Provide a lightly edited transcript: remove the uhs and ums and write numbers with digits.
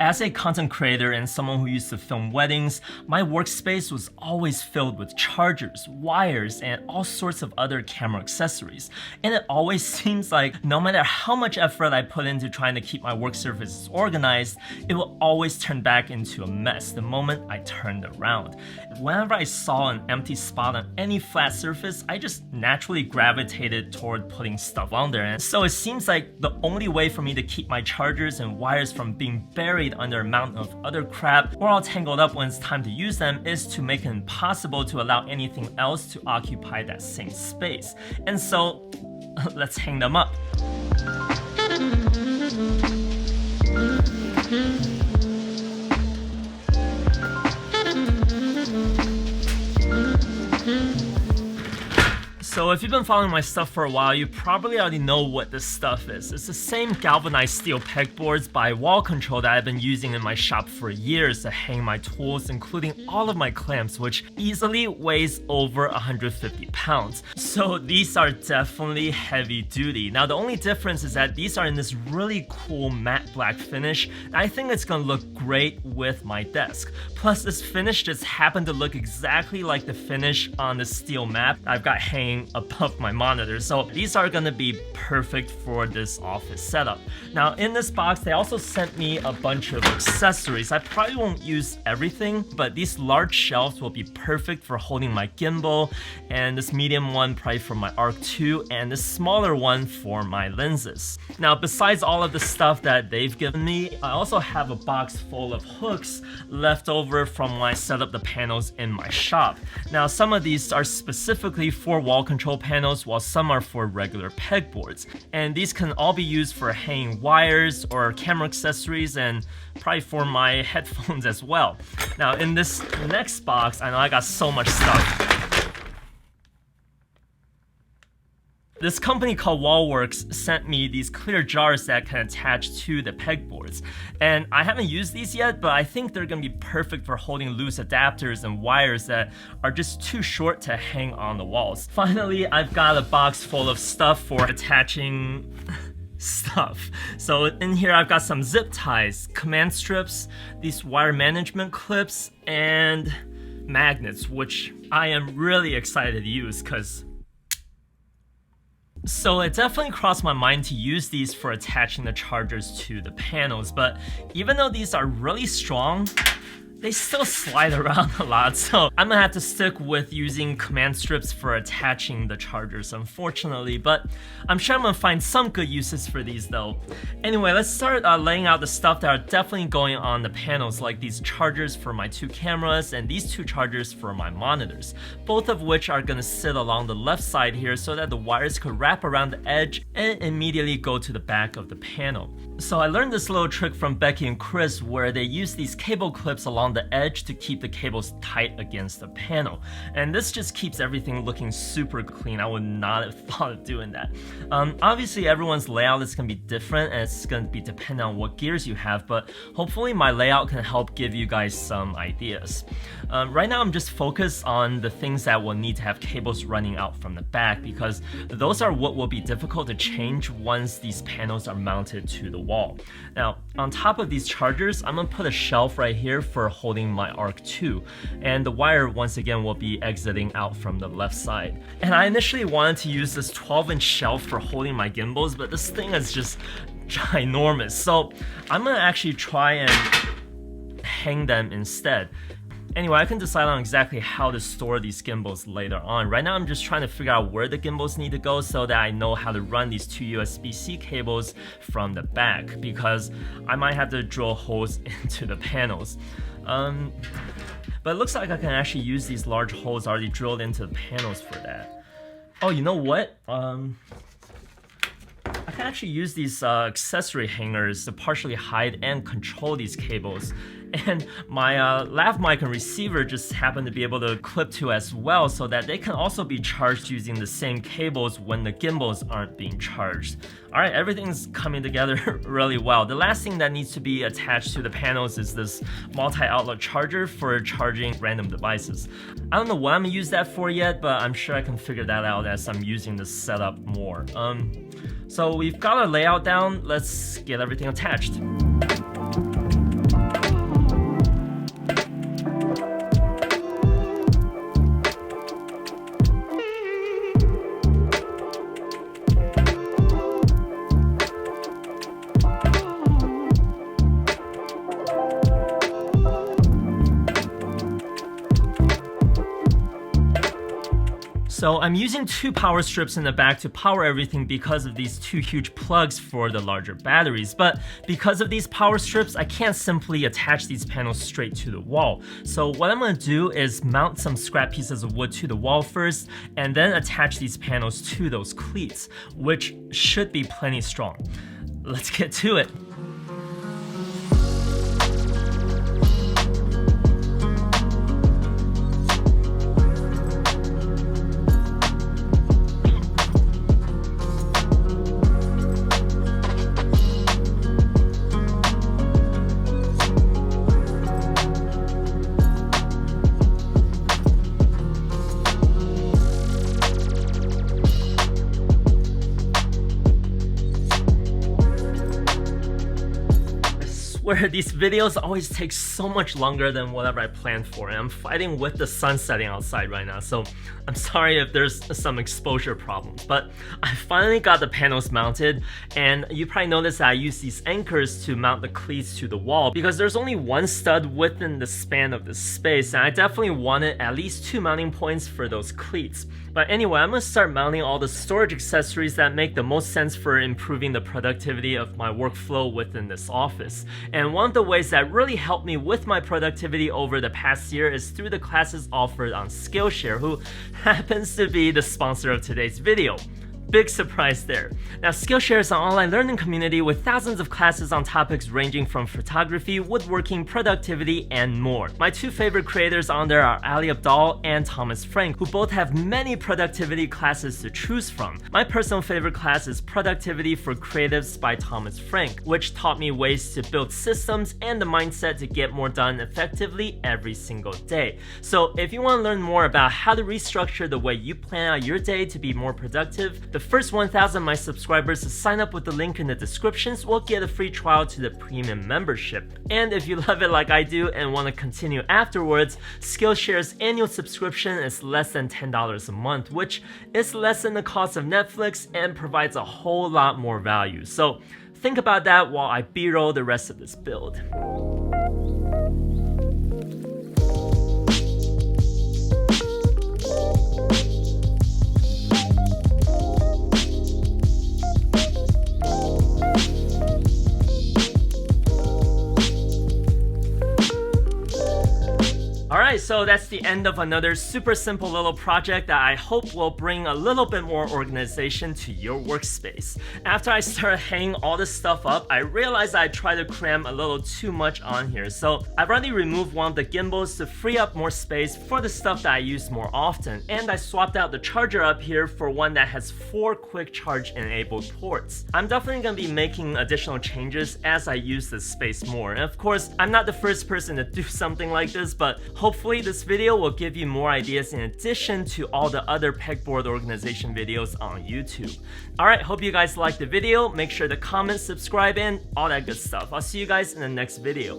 As a content creator and someone who used to film weddings, my workspace was always filled with chargers, wires, and all sorts of other camera accessories. And it always seems like no matter how much effort I put into trying to keep my work surfaces organized, it will always turn back into a mess the moment I turned around. Whenever I saw an empty spot on any flat surface, I just naturally gravitated toward putting stuff on there. And so it seems like the only way for me to keep my chargers and wires from being buried under a mountain of other crap or all tangled up when it's time to use them is to make it impossible to allow anything else to occupy that same space. And so, let's hang them up. So if you've been following my stuff for a while, you probably already know what this stuff is. It's the same galvanized steel pegboards by Wallcontrol that I've been using in my shop for years to hang my tools, including all of my clamps, which easily weighs over 150 pounds. So these are definitely heavy duty. Now the only difference is that these are in this really cool matte black finish. I think it's gonna look great with my desk. Plus this finish just happened to look exactly like the finish on the steel mat I've got hanging above my monitor, so these are gonna be perfect for this office setup. Now in this box they also sent me a bunch of accessories. I probably won't use everything, but these large shelves will be perfect for holding my gimbal, and this medium one probably for my Arc 2, and this smaller one for my lenses. Now besides all of the stuff that they've given me, I also have a box full of hooks left over from when I set up the panels in my shop. Now some of these are specifically for Wallcontrol panels, while some are for regular pegboards. And these can all be used for hanging wires or camera accessories, and probably for my headphones as well. Now in this next box, I know I got so much stuff. This company called Wallworks sent me these clear jars that can attach to the pegboards. And I haven't used these yet, but I think they're gonna be perfect for holding loose adapters and wires that are just too short to hang on the walls. Finally, I've got a box full of stuff for attaching stuff. So in here I've got some zip ties, command strips, these wire management clips, and magnets, which I am really excited to use because so it definitely crossed my mind to use these for attaching the chargers to the panels, but even though these are really strong, they still slide around a lot, so I'm gonna have to stick with using command strips for attaching the chargers, unfortunately, but I'm sure I'm gonna find some good uses for these though. Anyway, let's start laying out the stuff that are definitely going on the panels, like these chargers for my 2 cameras and these 2 chargers for my monitors, both of which are gonna sit along the left side here so that the wires could wrap around the edge and immediately go to the back of the panel. So I learned this little trick from Becky and Chris where they use these cable clips along the edge to keep the cables tight against the panel. And this just keeps everything looking super clean. I would not have thought of doing that. Obviously everyone's layout is going to be different and it's going to be dependent on what gears you have, but hopefully my layout can help give you guys some ideas. Right now I'm just focused on the things that will need to have cables running out from the back because those are what will be difficult to change once these panels are mounted to the wall. Now on top of these chargers, I'm going to put a shelf right here for holding my Arc 2, and the wire once again will be exiting out from the left side. And I initially wanted to use this 12-inch shelf for holding my gimbals, but this thing is just ginormous, so I'm gonna actually try and hang them instead. Anyway, I can decide on exactly how to store these gimbals later on. Right now I'm just trying to figure out where the gimbals need to go so that I know how to run these 2 USB-C cables from the back, because I might have to drill holes into the panels. But it looks like I can actually use these large holes already drilled into the panels for that. Oh, you know what? I can actually use these accessory hangers to partially hide and control these cables. And my lav mic and receiver just happen to be able to clip to as well, so that they can also be charged using the same cables when the gimbals aren't being charged. Alright, everything's coming together really well. The last thing that needs to be attached to the panels is this multi-outlet charger for charging random devices. I don't know what I'm gonna use that for yet, but I'm sure I can figure that out as I'm using this setup more. So we've got our layout down, let's get everything attached. So I'm using 2 power strips in the back to power everything because of these 2 huge plugs for the larger batteries. But because of these power strips, I can't simply attach these panels straight to the wall. So what I'm going to do is mount some scrap pieces of wood to the wall first, and then attach these panels to those cleats, which should be plenty strong. Let's get to it. Where these videos always take so much longer than whatever I planned for, and I'm fighting with the sun setting outside right now, so I'm sorry if there's some exposure problems. But I finally got the panels mounted, and you probably noticed that I use these anchors to mount the cleats to the wall because there's only 1 stud within the span of the space, and I definitely wanted at least 2 mounting points for those cleats. But anyway, I'm gonna start mounting all the storage accessories that make the most sense for improving the productivity of my workflow within this office. And one of the ways that really helped me with my productivity over the past year is through the classes offered on Skillshare, who happens to be the sponsor of today's video. Big surprise there. Now, Skillshare is an online learning community with thousands of classes on topics ranging from photography, woodworking, productivity, and more. My 2 favorite creators on there are Ali Abdaal and Thomas Frank, who both have many productivity classes to choose from. My personal favorite class is Productivity for Creatives by Thomas Frank, which taught me ways to build systems and the mindset to get more done effectively every single day. So if you want to learn more about how to restructure the way you plan out your day to be more productive, the first 1,000 of my subscribers to sign up with the link in the descriptions will get a free trial to the premium membership. And if you love it like I do and want to continue afterwards, Skillshare's annual subscription is less than $10 a month, which is less than the cost of Netflix and provides a whole lot more value. So think about that while I b-roll the rest of this build. Alright, so that's the end of another super simple little project that I hope will bring a little bit more organization to your workspace. After I started hanging all this stuff up, I realized I tried to cram a little too much on here. So I've already removed one of the gimbals to free up more space for the stuff that I use more often. And I swapped out the charger up here for one that has 4 quick charge enabled ports. I'm definitely going to be making additional changes as I use this space more. And of course, I'm not the first person to do something like this, but hopefully this video will give you more ideas in addition to all the other pegboard organization videos on YouTube. Alright, hope you guys liked the video. Make sure to comment, subscribe, and all that good stuff. I'll see you guys in the next video.